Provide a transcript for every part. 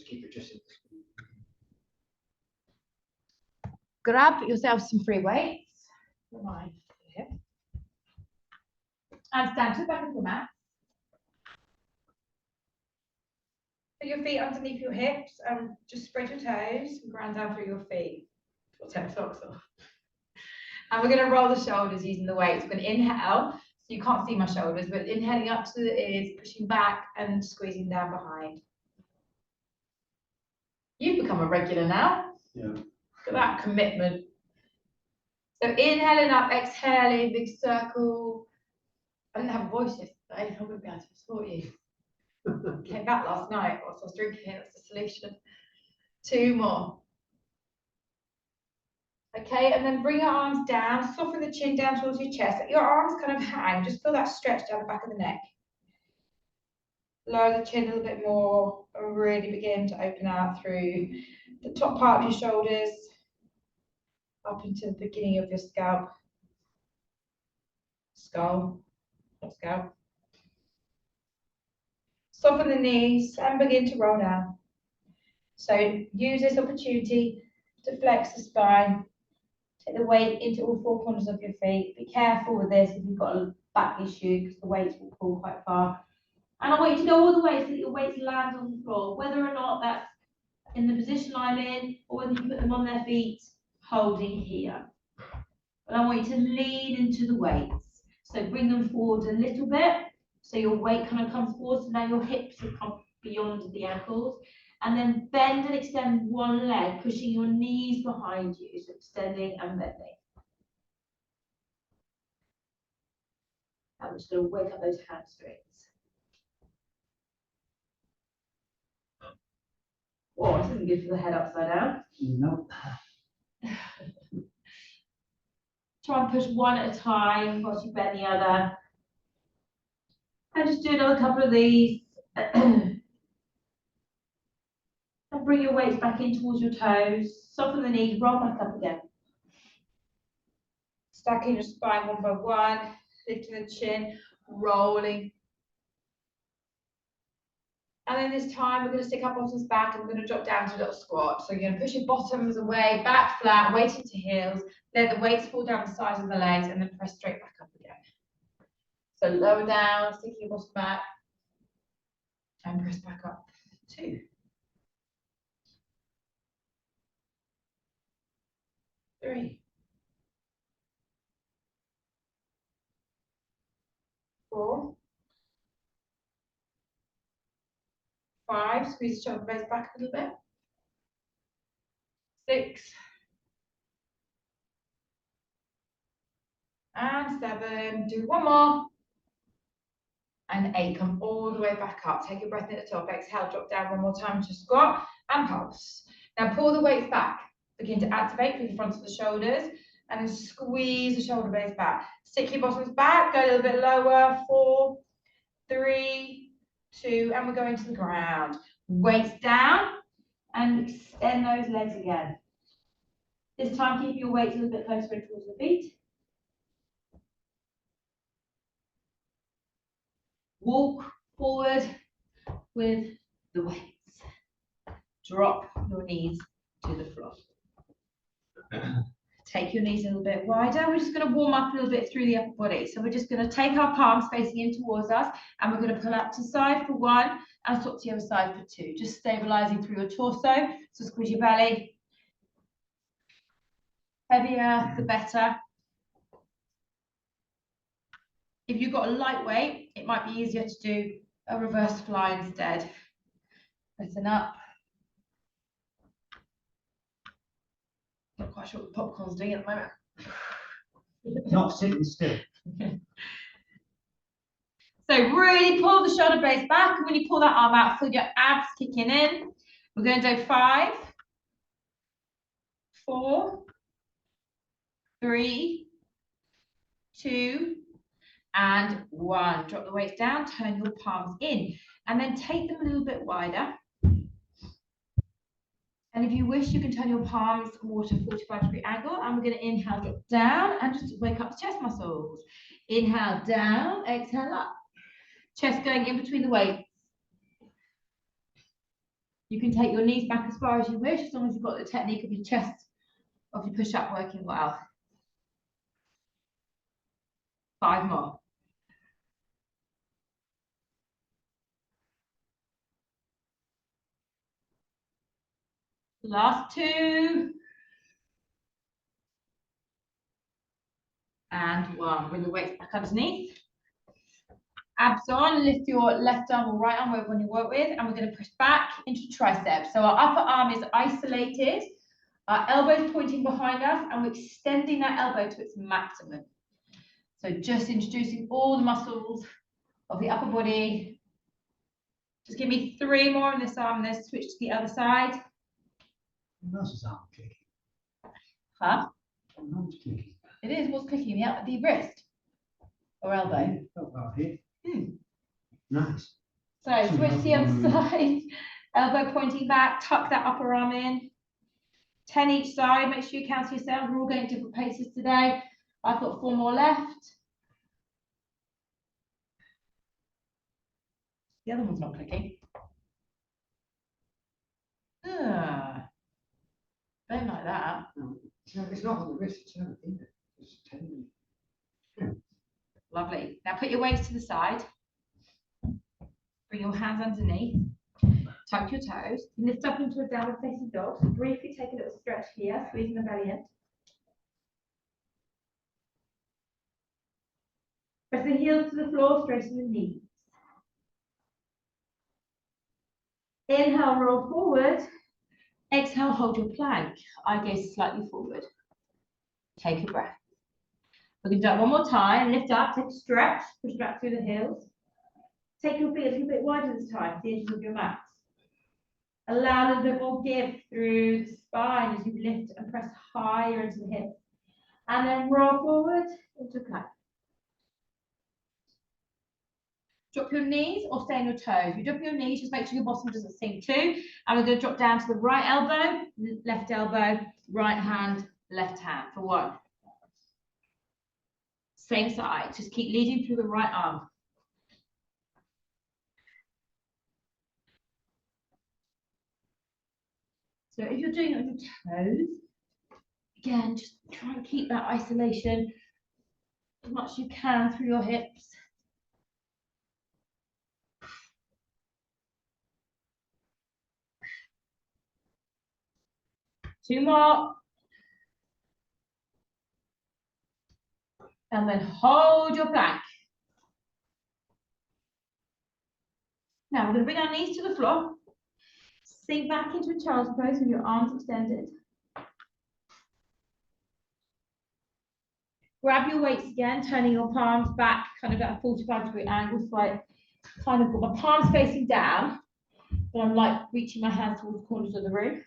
keep adjusting. Grab yourself some free weights. And stand to the back of the mat. Put your feet underneath your hips and just spread your toes and ground down through your feet. We'll take the socks off. And we're going to roll the shoulders using the weights. We're going to inhale, so you can't see my shoulders, but inhaling up to the ears, pushing back and squeezing down behind. You've become a regular now. Yeah. Look at that commitment. So inhaling up, exhaling, big circle. I didn't have a voice yesterday. I wouldn't be able to support you. Came back last night whilst I was drinking. That's the solution. 2 more. Okay, and then bring your arms down, soften the chin down towards your chest. Let your arms kind of hang. Just feel that stretch down the back of the neck. Lower the chin a little bit more and really begin to open out through the top part of your shoulders up into the beginning of your scalp. Skull, not scalp. Soften the knees and begin to roll down. So use this opportunity to flex the spine. Take the weight into all 4 corners of your feet. Be careful with this if you've got a back issue because the weights will pull quite far. And I want you to go all the way so that your weights land on the floor, whether or not that's in the position I'm in or whether you put them on their feet, holding here. But I want you to lean into the weights. So bring them forward a little bit so your weight kind of comes forward. So now your hips have come beyond the ankles. And then bend and extend one leg, pushing your knees behind you. So extending and bending. I'm just going to wake up those hamstrings. Oh, this isn't good for the head upside down. Nope. Try and push one at a time whilst you bend the other. And just do another couple of these. And bring your weights back in towards your toes. Soften the knees, roll back up again. Stacking your spine one by one, lifting the chin, rolling. And then this time we're going to stick our bottoms back and we're going to drop down to a little squat. So you're going to push your bottoms away, back flat, weight into heels. Let the weights fall down the sides of the legs and then press straight back up again. So lower down, sticking your bottom back and press back up. 2. 3. 4. 5. Squeeze the shoulder blades back a little bit. 6. And 7. Do one more. And 8. Come all the way back up. Take your breath in at the top. Exhale, drop down one more time to squat and pulse. Now pull the weights back. Begin to activate through the front of the shoulders and then squeeze the shoulder blades back. Stick your bottoms back, go a little bit lower. 4, 3, 2, and we're going to the ground. Weights down and extend those legs again. This time keep your weights a little bit closer in towards the feet. Walk forward with the weights. Drop your knees to the floor. Take your knees a little bit wider. We're just going to warm up a little bit through the upper body. So we're just going to take our palms facing in towards us and we're going to pull up to side for 1 and swap to the other side for 2. Just stabilizing through your torso. So squeeze your belly. Heavier, the better. If you've got a light weight, it might be easier to do a reverse fly instead. Listen up. Not quite sure what the popcorn's doing at the moment. Not sitting still. So really pull the shoulder blades back, and when you pull that arm out, feel your abs kicking in. We're going to do 5, 4, 3, 2, and 1. Drop the weights down, turn your palms in, and then take them a little bit wider. And if you wish, you can turn your palms more to a 45-degree angle. And we're going to inhale, drop down, and just wake up the chest muscles. Inhale down, exhale up. Chest going in between the weights. You can take your knees back as far as you wish, as long as you've got the technique of your chest, of your push-up working well. 5 more. Last 2. And 1. Bring the weights back underneath. Abs on, lift your left arm or right arm, whatever one you work with, and we're going to push back into triceps. So our upper arm is isolated, our elbow's pointing behind us, and we're extending that elbow to its maximum. So just introducing all the muscles of the upper body. Just give me 3 more on this arm, then switch to the other side. That's arm kicking. Huh? Arm's kicking. It is. What's clicking? The wrist or elbow? Oh, right here. Nice. So switch to the other side. Elbow pointing back. Tuck that upper arm in. 10 each side. Make sure you count yourself. We're all going at different paces today. I've got 4 more left. The other one's not clicking. Don't like that. No, it's not on the wrist, it's on the finger. It's tendon. Lovely. Now put your weights to the side. Bring your hands underneath. Tuck your toes. Lift up into a downward facing dog. So briefly take a little stretch here, squeezing the belly in. Press the heels to the floor, straighten the knees. Inhale, roll forward. Exhale, hold your plank. I gaze slightly forward. Take a breath. We're going to do that one more time. Lift up, take a stretch, push back through the heels. Take your feet a little bit wider this time, the edges of your mats. Allow a little bit more give through the spine as you lift and press higher into the hips. And then roll forward into plank. Drop your knees or stay on your toes. You drop your knees, just make sure your bottom doesn't sink too. And we're going to drop down to the right elbow, right hand, left hand for 1. Same side, just keep leading through the right arm. So if you're doing it on your toes, again, just try and keep that isolation as much as you can through your hips. Two more. And then hold your plank. Now we're going to bring our knees to the floor. Sink back into a child's pose with your arms extended. Grab your weights again, turning your palms back, kind of at a 45-degree angle, so I kind of got my palms facing down, but I'm like reaching my hands towards the corners of the room.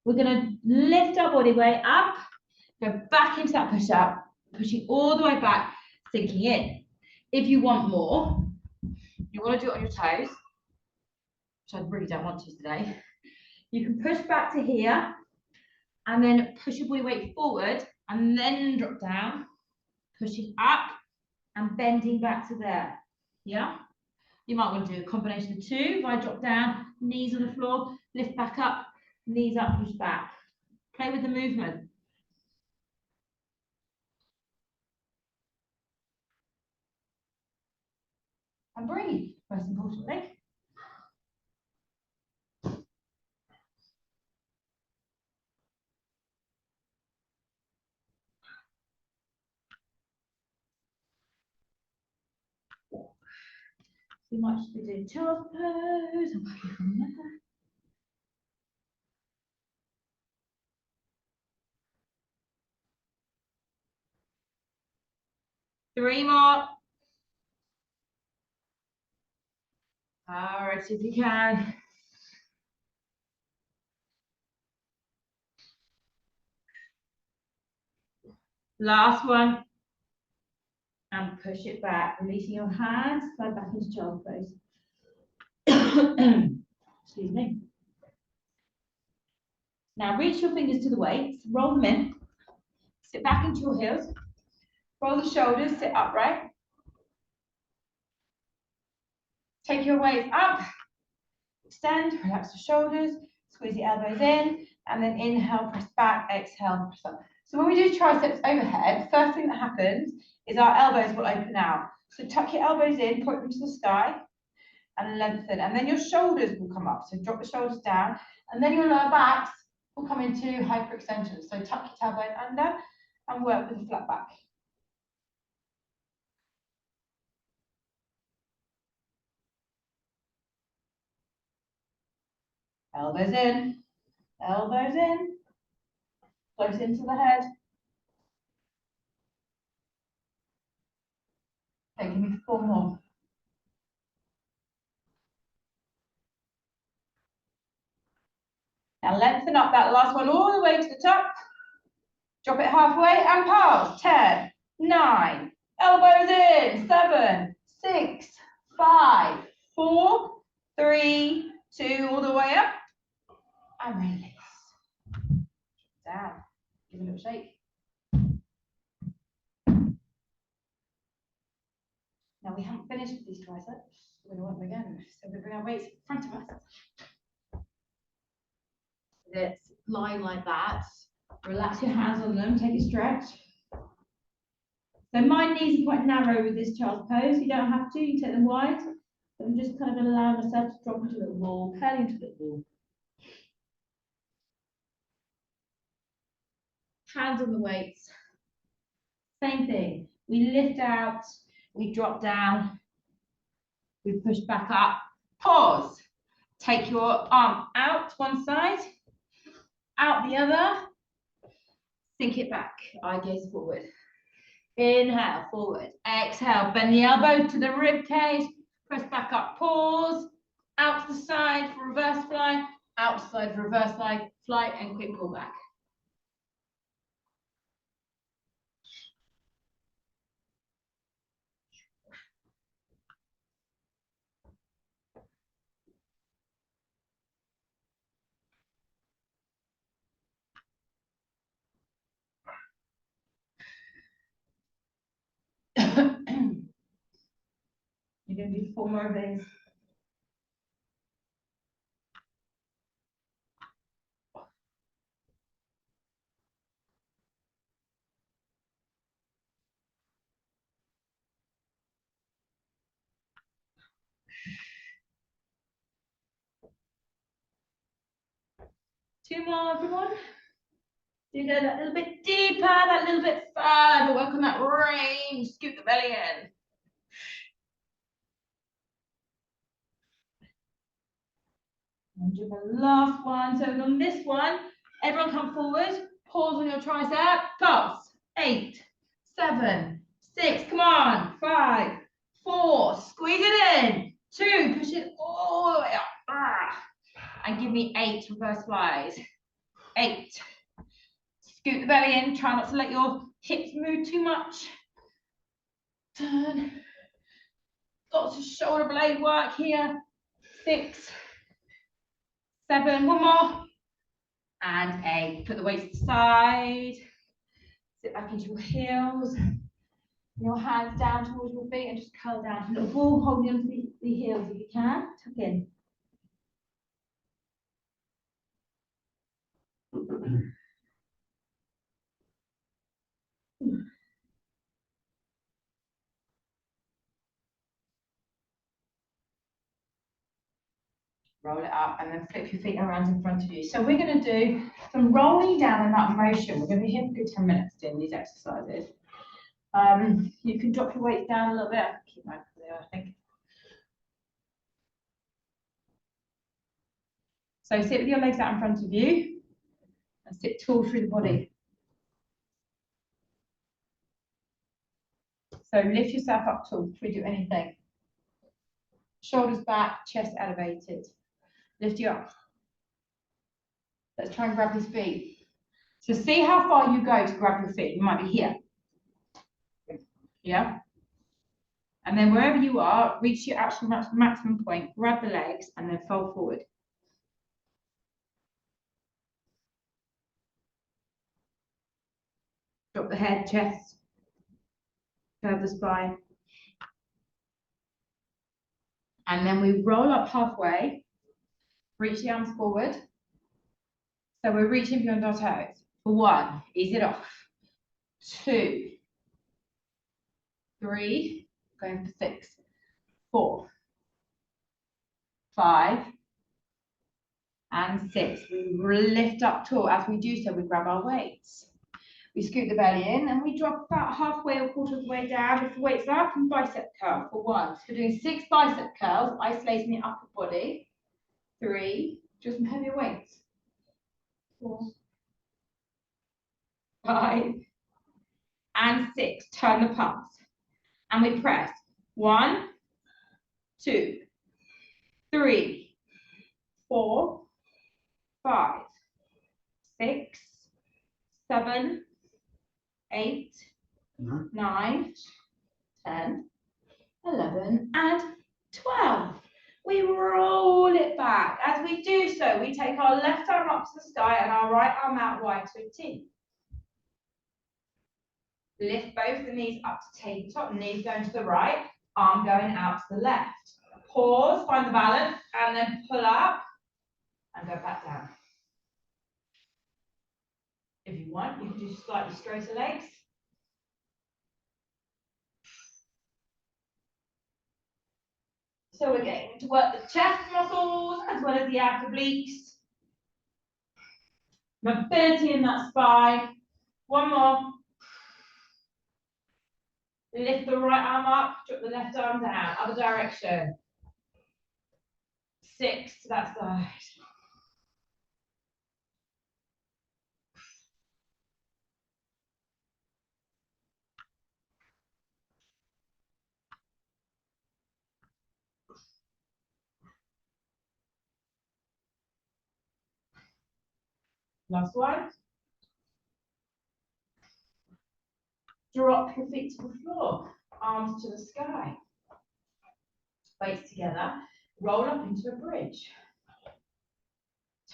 We're going to lift our body weight up, go back into that push-up, pushing all the way back, sinking in. If you want more, you want to do it on your toes, which I really don't want to today. You can push back to here, and then push your body weight forward, and then drop down, pushing up, and bending back to there. Yeah? You might want to do a combination of 2. If I drop down, knees on the floor, lift back up, knees up, push back. Play with the movement. And breathe, most importantly. You might just be doing child's pose and working from there. Three more. All right, if you can. Last one. And push it back, releasing your hands, slide back into child's pose. Excuse me. Now reach your fingers to the weights, roll them in, sit back into your heels, roll the shoulders, sit upright. Take your weights up, extend, relax the shoulders, squeeze the elbows in, and then inhale, press back, exhale, press up. So when we do triceps overhead, first thing that happens is our elbows will open out. So tuck your elbows in, point them to the sky, and lengthen, and then your shoulders will come up. So drop the shoulders down, and then your lower backs will come into hyperextension. So tuck your tailbone under and work with a flat back. Elbows in, close into the head. Okay, give me 4 more. Now lengthen up that last one all the way to the top. Drop it halfway and pause. 10, 9, elbows in. 7, 6, 5, 4, 3, 2, all the way up. And release. Down. Give it a little shake. Now we haven't finished with these triceps. We're going to want them again. So we're going to bring our weights in front of us. Let's lie like that. Relax your hands on them. Take a stretch. So my knees are quite narrow with this child's pose. You don't have to. You take them wide. But I'm just kind of going to allow myself to drop into a little ball, curl into a little ball. Hands on the weights. Same thing. We lift out. We drop down. We push back up. Pause. Take your arm out one side, out the other. Sink it back. Eye gaze forward. Inhale, forward. Exhale, bend the elbow to the rib cage. Press back up. Pause. Out to the side for reverse fly. Outside for reverse fly, and quick pull back. You're going to do 4 more of these. Two more, everyone. You go that little bit deeper, that little bit further. Work on that range. Scoot the belly in. And do the last one. So on this one, everyone come forward. Pause on your tricep. Pulse. 8, 7, 6. Come on. 5, 4. Squeeze it in. 2. Push it all the way up. And give me 8 reverse flies. 8. Scoot the belly in. Try not to let your hips move too much. Turn. Lots of shoulder blade work here. 6, 7. One more. And 8. Put the weights to the side. Sit back into your heels. Your hands down towards your feet and just curl down to a little ball, holding onto the heels if you can. Tuck in. Roll it up and then flip your feet around in front of you. So we're going to do some rolling down in that motion. We're going to be here for a good 10 minutes doing these exercises. You can drop your weight down a little bit. I can keep mine there, I think. So sit with your legs out in front of you and sit tall through the body. So lift yourself up tall before you do anything. Shoulders back, chest elevated. Lift you up. Let's try and grab his feet. So see how far you go to grab your feet. You might be here. Yeah? And then wherever you are, reach your actual maximum point, grab the legs, and then fold forward. Drop the head, chest, curve the spine. And then we roll up halfway, Reach the arms forward. So we're reaching beyond our toes. For 1, ease it off. 2, 3, going for 6, 4, 5, and 6. We lift up tall. As we do so, we grab our weights. We scoot the belly in and we drop about halfway or quarter of the way down. If the weight's up, and bicep curl for 1. So we're doing 6 bicep curls, isolating the upper body. 3, just some heavier weights. 4, 5, and 6. Turn the palms. And we press. 1, 2, 3, 4, 5, 6, 7, 8, 9, 10, 11, and 12. We roll it back. As we do so, we take our left arm up to the sky and our right arm out wide to a T. Lift both the knees up to tabletop, knees going to the right, arm going out to the left. Pause, find the balance, and then pull up and go back down. If you want, you can do slightly straighter legs. So we're getting to work the chest muscles as well as the abs obliques. Mobility in that spine. 1 more. Lift the right arm up, drop the left arm down, other direction. 6 to that side. Last one. Drop your feet to the floor, arms to the sky. Weights together, roll up into a bridge.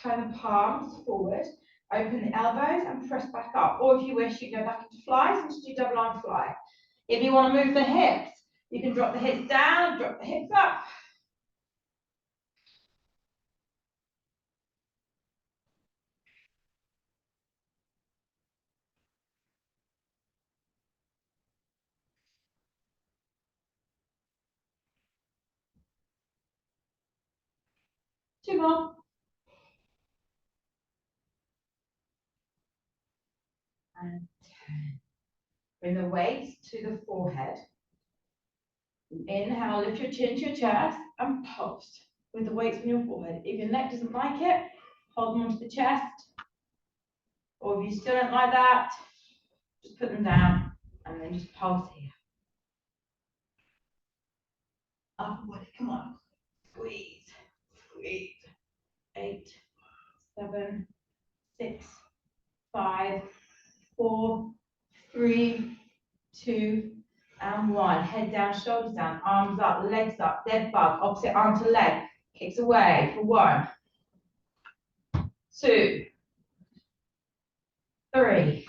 Turn the palms forward, open the elbows and press back up. Or if you wish, you go back into flies and just do double arm fly. If you want to move the hips, you can drop the hips down, drop the hips up. Two more. And 10. Bring the weights to the forehead. Inhale, lift your chin to your chest and pulse with the weights on your forehead. If your neck doesn't like it, hold them onto the chest. Or if you still don't like that, just put them down and then just pulse here. Upper body, come on. Squeeze, squeeze. 8, 7, 6, 5, 4, 3, 2, and 1. Head down, shoulders down, arms up, legs up, dead bug, opposite arm to leg. Kicks away for 1, 2, 3,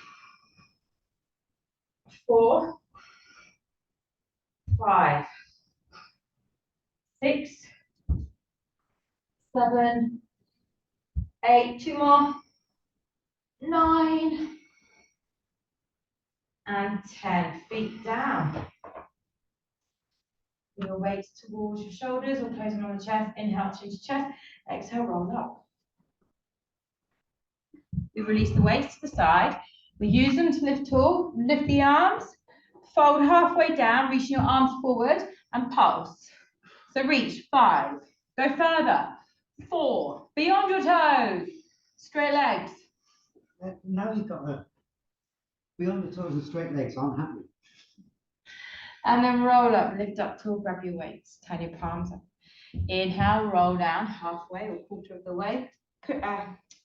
4, 5, 6, 7, 8, 2 more, 9, and 10. Feet down. Your weights towards your shoulders or close them on the chest. Inhale, chin to chest. Exhale, roll up. We release the weights to the side. We use them to lift tall. Lift the arms. Fold halfway down, reaching your arms forward and pulse. So reach. 5. Go further. 4. Beyond your toes. Straight legs. Now you've got a beyond the toes and straight legs. I'm happy. And then roll up, lift up tall, grab your weights, turn your palms up. Inhale, roll down halfway or quarter of the way.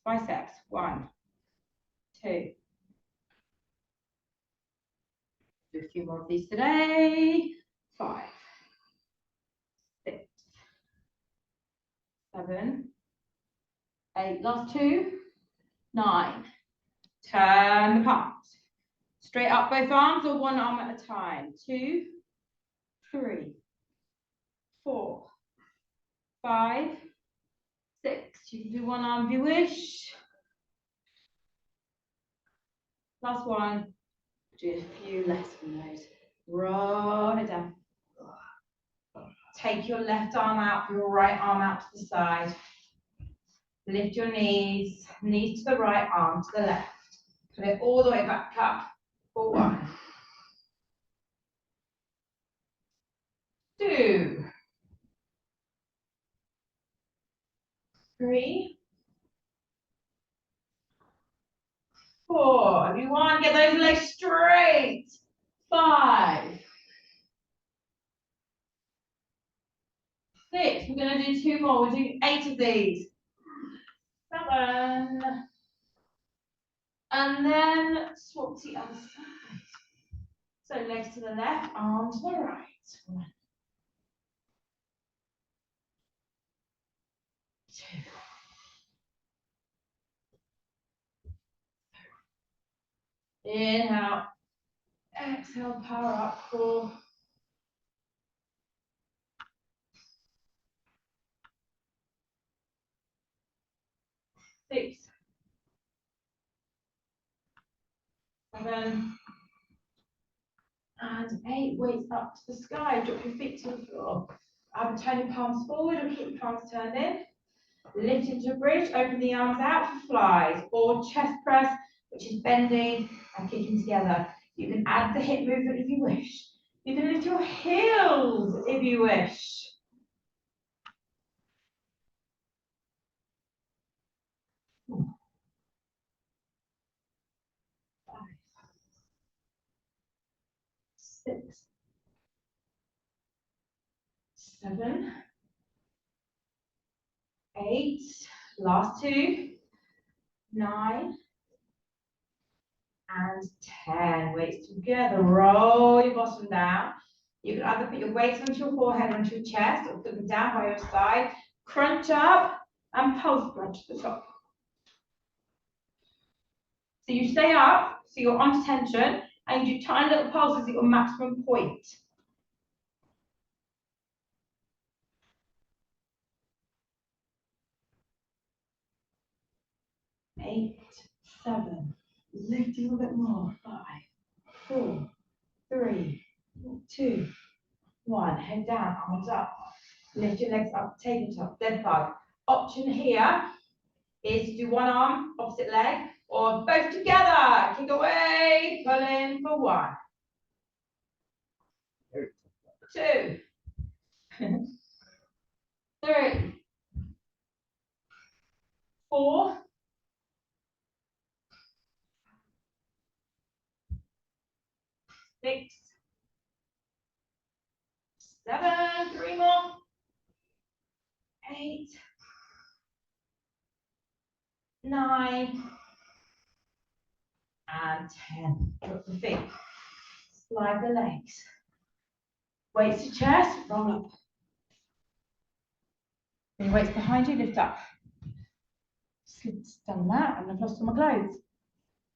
Biceps, 1, 2. Do a few more of these today. 5, 6, 7, 8. Last 2, 9. Turn the palms. Straight up both arms or one arm at a time. 2, 3, 4, 5, 6. You can do one arm if you wish. Last one. Do a few less from those. Roll it down. Take your left arm out, your right arm out to the side. Lift your knees, knees to the right, arm to the left. Put it all the way back up for 1. 2. 3. 4. Everyone, get those legs straight. 5. 6. We're going to do 2 more. We're doing 8 of these. 7. And then swap to the other side. So legs to the left, arm to the right. 1. 2. Inhale. Exhale, power up. 4. 6. 7. And 8. Weights up to the sky. Drop your feet to the floor. Either turn your palms forward or keep your palms turned in. Lift into a bridge. Open the arms out for flies or chest press, which is bending and kicking together. You can add the hip movement if you wish. You can lift your heels if you wish. Five, 6, 7, 8, last 2, 9, and 10. Weights together, roll your bottom down. You can either put your weights onto your forehead or onto your chest, or put them down by your side. Crunch up and pulse crunch to the top. So you stay up, so you're on tension, and you do tiny little pulses at your maximum point. 8, 7, lift a little bit more. 5, 4, 3, 2, 1. Head down, arms up. Lift your legs up, tabletop, dead bug. Option here is to do one arm, opposite leg, or both together. Kick away, pull in for 1, 2, 3, 4, 6, 7, 3 more, 8, 9, and 10. Drop the feet. Slide the legs. Weights to chest, roll up. Bring weights behind you, lift up. Done that, and I've lost all my clothes.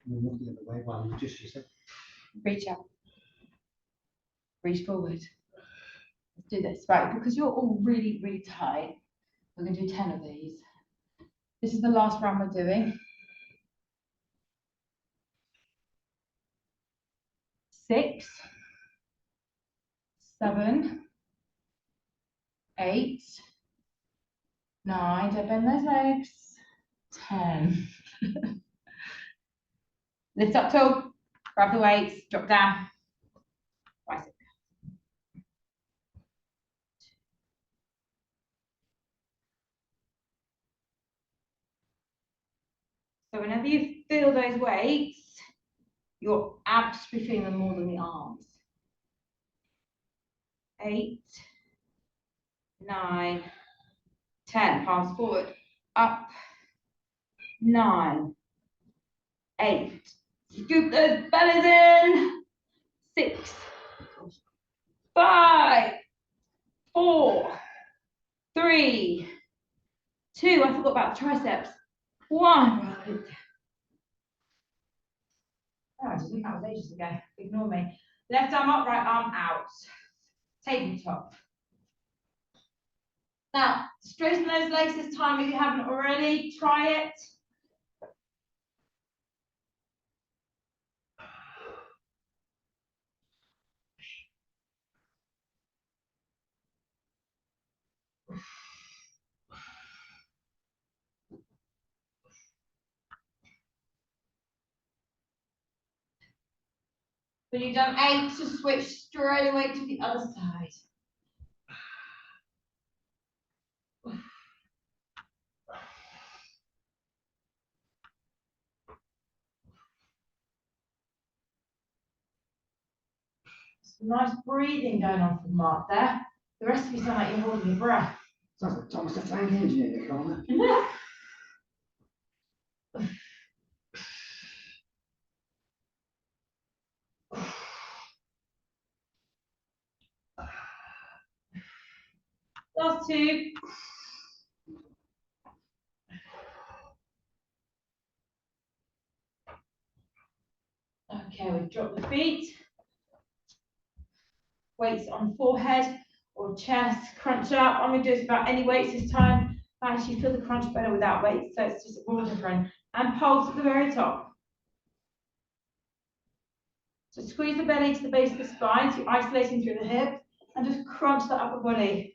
You're looking at the way while you just yourself. Reach up. Reach forward. Let's do this. Right, because you're all really, really tight, we're going to do 10 of these. This is the last round we're doing. 6, 7, 8, 9, don't bend those legs. 10. Lift up tall, grab the weights, drop down. Bicep. So whenever you feel those weights, your abs should be feeling them more than the arms. 8, 9, 10. Palms forward, up. 9, 8. Scoop those bellies in. 6, 5, 4, 3, 2. I forgot about the triceps. 1. Oh, I just think that was ages ago. Ignore me. Left arm up, right arm out. Tabletop. Now, straighten those legs this time if you haven't already. Try it. When you've done 8, just switch straight away to the other side. Some nice breathing going on from Mark there. The rest of you sound like you're holding your breath. Sounds like Thomas the Tank Engine in the corner. Last 2. Okay, we've dropped the feet. Weights on forehead or chest, crunch up. I'm going to do this without any weights this time. I actually feel the crunch better without weights, so it's just all different. And pulse at the very top. So squeeze the belly to the base of the spine, so you're isolating through the hip, and just crunch the upper body.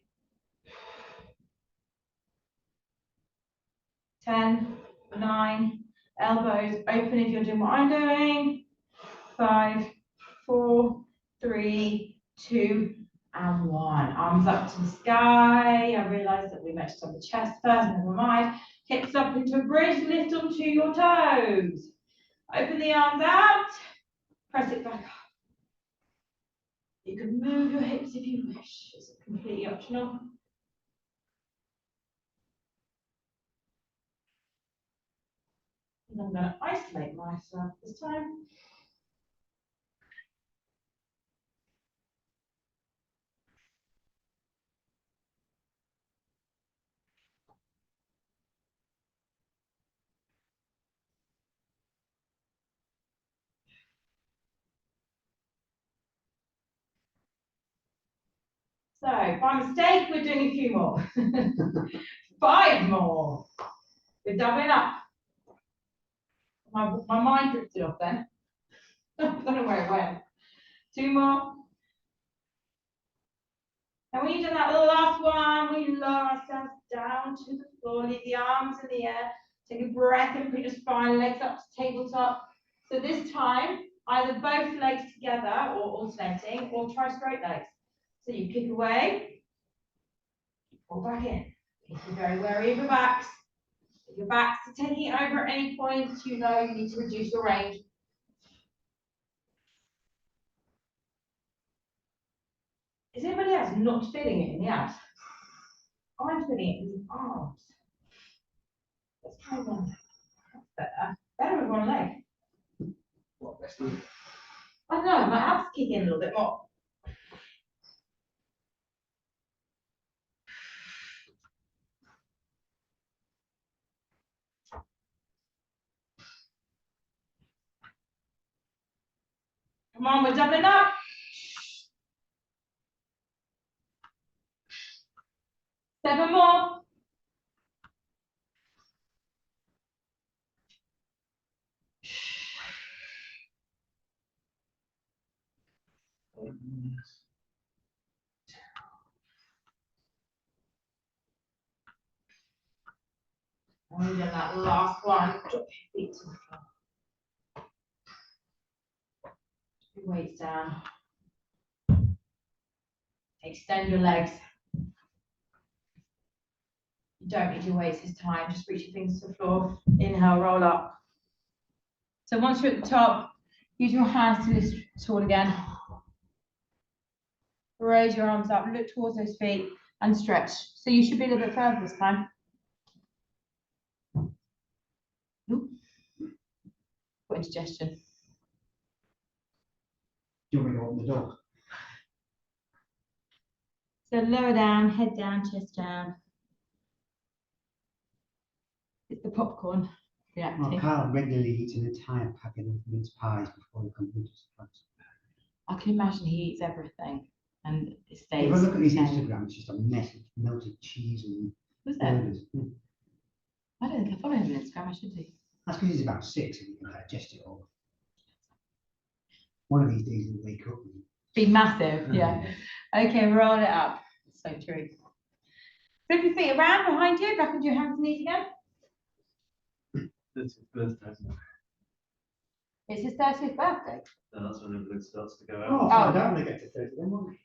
10, 9, elbows open if you're doing what I'm doing. 5, 4, 3, 2, and 1. Arms up to the sky. I realise that we mentioned on the chest first, never mind. Hips up into a bridge, lift onto your toes. Open the arms out, press it back up. You can move your hips if you wish, it's completely optional. And I'm going to isolate myself this time. So, by mistake, we're doing a few more. 5 more. We're doubling up. My mind drifted off then. I don't know where it went. 2 more. And when you've done that last one, we lower ourselves down to the floor, leave the arms in the air, take a breath and put your spine, legs up to tabletop. So this time, either both legs together or alternating, or try straight legs. So you kick away, pull back in. If you're very wary of your backs, if your backs are taking it over at any point, you know you need to reduce your range. Is anybody else not feeling it in the abs? I'm feeling it in the arms. Let's try one leg. That's better. Better with one leg. What, best of? I don't know, my abs kick in a little bit more. Come on, we're doubling up. Seven more. And we've done that last one. Drop your feet to the floor. Your weights down. Extend your legs. You don't need your weights this time. Just reach your fingers to the floor. Inhale, roll up. So once you're at the top, use your hands to lift tall again. Raise your arms up, look towards those feet and stretch. So you should be a little bit further this time. Ooh. What indigestion? Do you want me to open the door? So lower down, head down, chest down. It's the popcorn reacting. Carl regularly eats an entire packet of mince pies before he comes into class. I can imagine he eats everything. and it If stays. I look at his the same. Instagram, it's just a mess of melted cheese and Was it? burgers. I don't think I follow him on Instagram. I should do. That's because he's about 6 and he can digest it all. One of these days he'll wake up. And, Be massive. Yeah. Okay, roll it up. So true. Flip your feet around behind you. Back onto your hands and knees again. It's his birthday, isn't it? It's his 30th birthday. No, that's when everything starts to go out. oh, find out when I get to 30 then, won't we?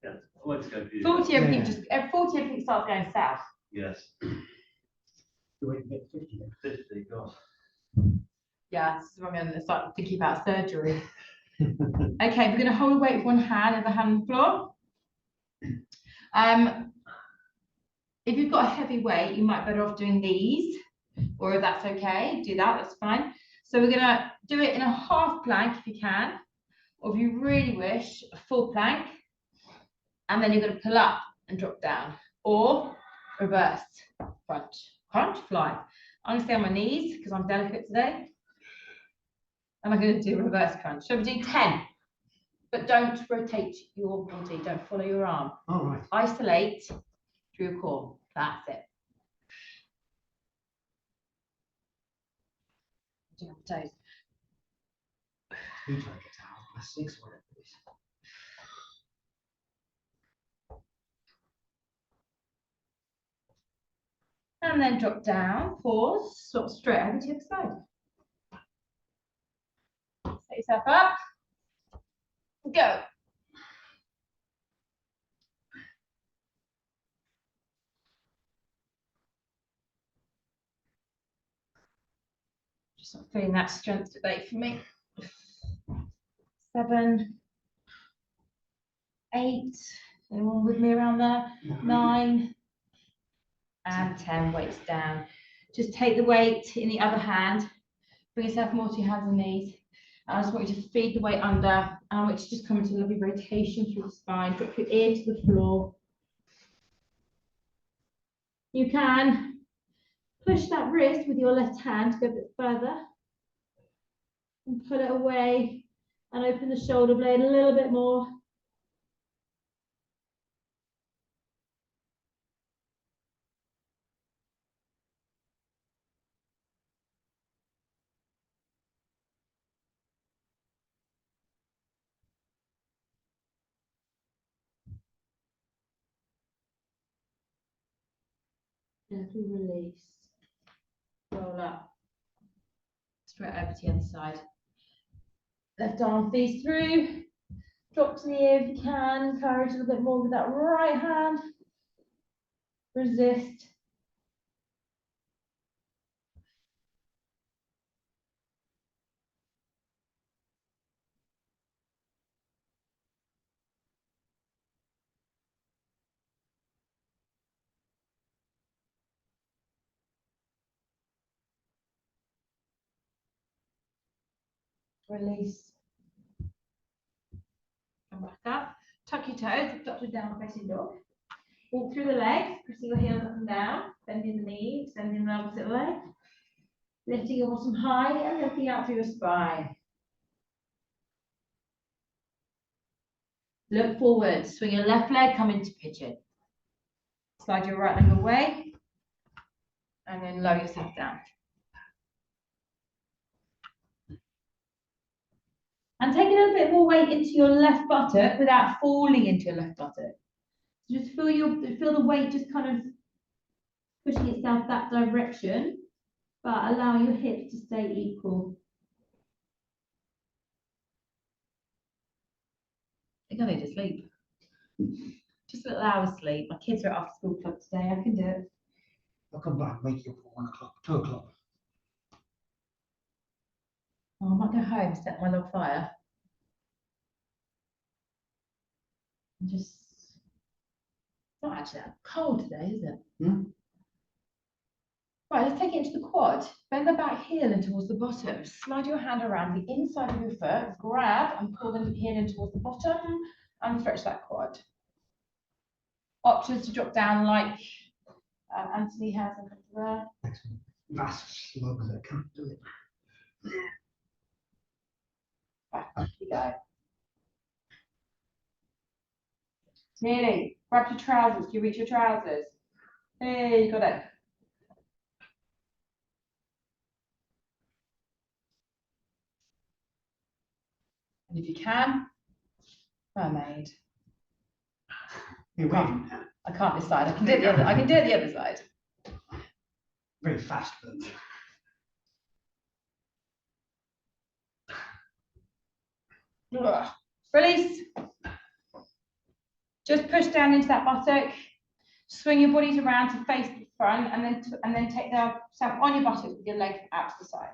Yeah, I like to go for you. 40, everything Yeah. just 40, everything starts going south. Yes, You wait to get to 50 then. 50, God. Yeah, this is when I'm going to start thinking about surgery. Okay, we're going to hold weight with one hand, other hand on the floor. If you've got a heavy weight, you might be better off doing these, or if that's okay, do that, that's fine. So we're going to do it in a half plank if you can, or if you really wish, a full plank, and then you're going to pull up and drop down, or reverse, crunch, fly. I'm going to stay on my knees because I'm delicate today. And I'm going to do reverse crunch. So we do 10, but don't rotate your body, don't follow your arm. All right. Isolate through your core. That's it. Do your toes. He try to get to 6:30, whatever it is. And then drop down, pause, sort of straight over to the other side. Set yourself up. Go. Just sort of feeling that strength today for me. 7, 8. Anyone with me around there? 9 and 10. Weights down. Just take the weight in the other hand. Bring yourself more to your hands and knees. I just want you to feed the weight under. And I want you to just come into a lovely rotation through the spine. Drop your ear to the floor. You can push that wrist with your left hand to go a bit further. And pull it away and open the shoulder blade a little bit more. Gently release. Roll up. Straight over to the other side. Left arm feeds through. Drop to the ear if you can. Encourage a little bit more with that right hand. Resist. Release. Come back up. Tuck your toes, drop to down facing dog. Walk through the legs, pressing your heels up and down, bending the knee, extending the opposite leg. Lifting your bottom high and lifting out through your spine. Look forward, swing your left leg, come into pigeon. Slide your right leg away, and then lower yourself down. And take a little bit more weight into your left buttock without falling into your left buttock. Just feel the weight just kind of pushing itself that direction, but allow your hips to stay equal. I think I need to sleep. Just a little hour's sleep. My kids are at after school club today. I can do it. I'll come back, wake you up at 1 o'clock, 2 o'clock. Oh, I might go home, set my log fire. And just, it's not actually that cold today, is it? Hmm? Right, let's take it into the quad. Bend the back heel in towards the bottom. Slide your hand around the inside of your foot. Grab and pull the heel in towards the bottom and stretch that quad. Options to drop down like Anthony has over there. Excellent. Vast slugs, I can't do it. Back you go. Nearly. Grab your trousers. Can you reach your trousers? Hey, you got it. And if you can, mermaid. You're waving now. I can't decide. I can do it the other. I can do it the other side. Very fast, but Ugh. Release. Just push down into that buttock. Swing your bodies around to face the front, and then take yourself on your buttock with your leg out to the side.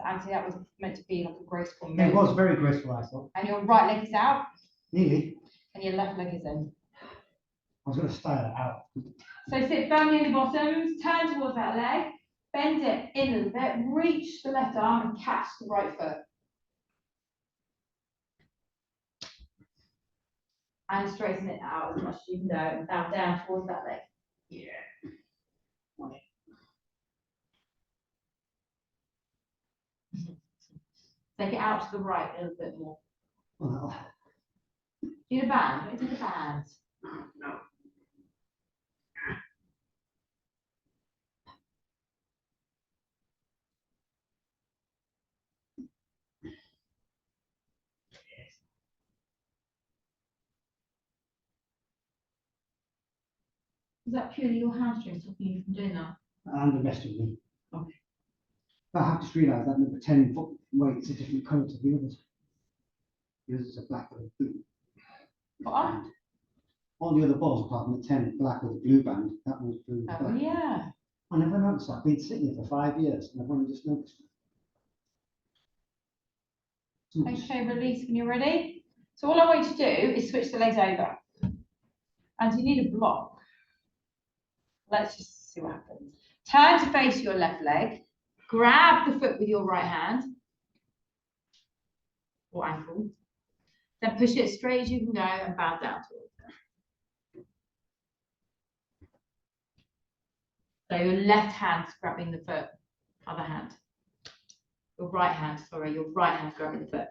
So, Anthony, that was meant to be like a graceful move. it was very graceful, I thought. And your right leg is out, Nearly. and your left leg is in. I was going to style it out. So sit firmly in the bottoms, turn towards that leg, bend it in a little bit, reach the left arm and catch the right foot. And straighten it out as much as you can go, and down towards that leg. Yeah. Take it out to the right a little bit more. Well, that'll help. Do the band, don't do the band. No. Is that purely your hamstrings stopping you from doing that? And the rest of me. Okay. I have just realised that number 10 foot weight's a different colour to the others. The others are black with a blue. What? band. All the other balls apart from the 10 black with a blue band, that one's blue. with Oh, black. yeah. I never noticed that. I've been sitting here for 5 years and I've only just noticed it. Okay, release when you're ready. So all I want you to do is switch the legs over. And you need a block. Let's just see what happens. Turn to face your left leg. Grab the foot with your right hand. Or ankle. Then push it as straight as you can go and bow down towards it. So your left hand's grabbing the foot, other hand. Your right hand grabbing the foot.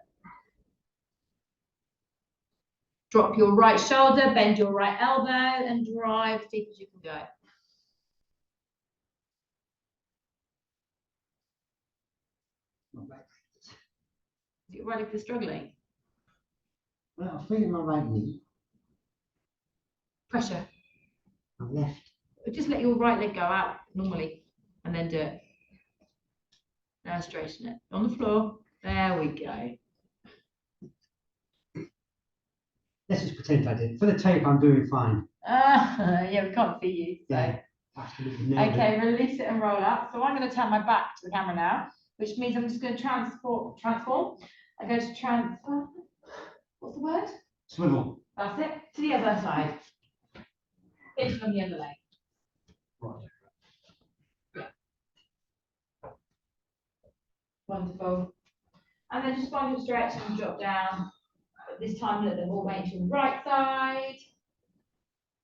Drop your right shoulder, bend your right elbow, and drive as deep as you can go. Not right. Is it right if you're struggling? Well, I'm feeling my right knee, Pressure. my left. Just let your right leg go out normally, and then do it. Now straighten it on the floor. There we go. Let's just pretend I did. For the tape, I'm doing fine. Yeah, we can't see you. So. Yeah, absolutely nailed it. Okay, release it and roll up. So I'm going to turn my back to the camera now, which means I'm just going to transform. I go to transfer. What's the word? Swivel. That's it. To the other side. Finish on the other leg. Right. Wonderful. And then just find your stretch and drop down. But this time a little bit more weight to the right side.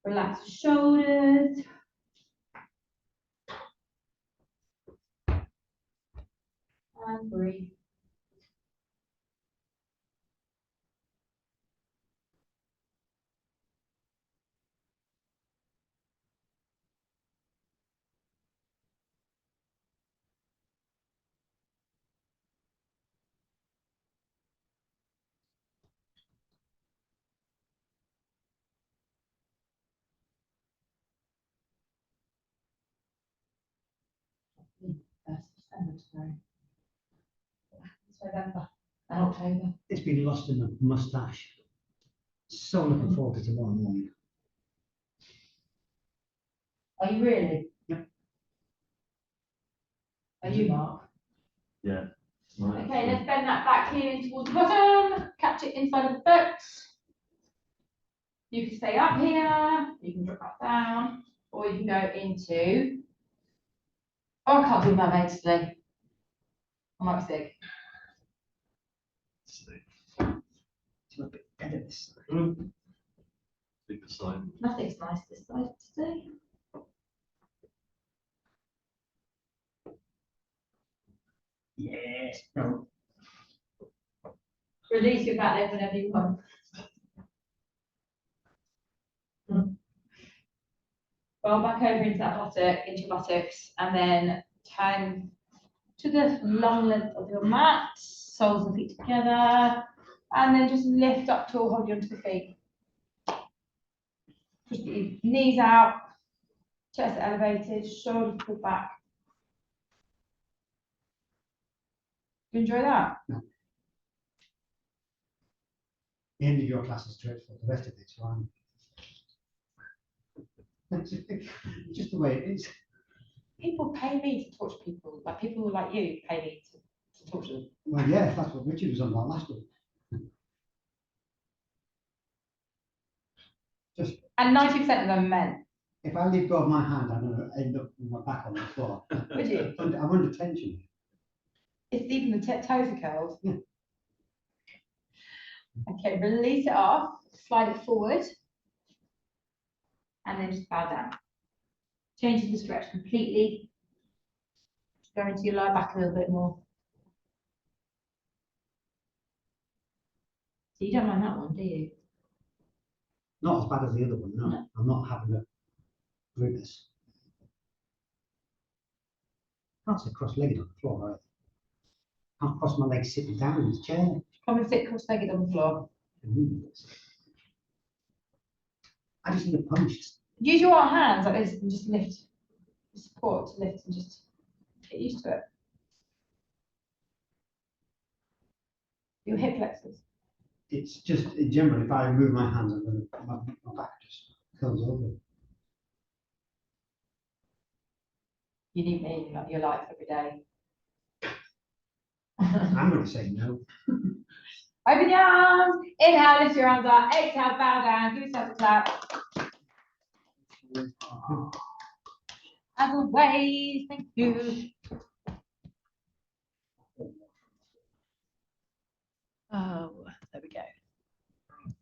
Relax the shoulders. And breathe. December today. It's November and October. It's been lost in the moustache. So looking forward to tomorrow morning. Are you really? Yep. Are you, Mark? Yeah. Right. Okay, let's bend that back heel in towards the bottom. Catch it inside of the foot. You can stay up here. You can drop back down, or you can go into. Oh, I can't do my mate today. I might be sick. It's a bit better this side. Big side. Nothing's nice this side today. Yes, no. Release your back leg whenever you want. Roll back over into that buttock, into your buttocks, and then turn to the long length of your mat, soles of the feet together, and then just lift up tall, hold you onto the feet. Just get your knees out, chest elevated, shoulders pulled back. Do you enjoy that? The end of your class is straightforward, the rest of it's fine. Just the way it is. People pay me to torture people, like people like you pay me to torture them. Well, yeah, that's what Richard was on about last week. And 90% of them are men. If I leave go of my hand, I'm going to end up with my back on the floor. Would you? I'm under tension. If even the toes are curled. Yeah. Okay, release it off, slide it forward, and then just bow down. Changing the stretch completely. Go into your lower back a little bit more. So you don't mind that one, do you? Not as bad as the other one, no. No. I'm not having a grimace. Can't sit cross-legged on the floor, right? Can't cross my legs sitting down in this chair. Come and sit cross-legged on the floor. I just need a punch. Use your hands like this and just lift. Support to lift and just get used to it. Your hip flexors. It's just, generally, if I move my hands, I'm going to, my back just curls over. You need me in your life every day. I'm going to say no. Open your arms. Inhale, lift your arms up. Exhale, bow down. Give yourself a clap. As always, thank you.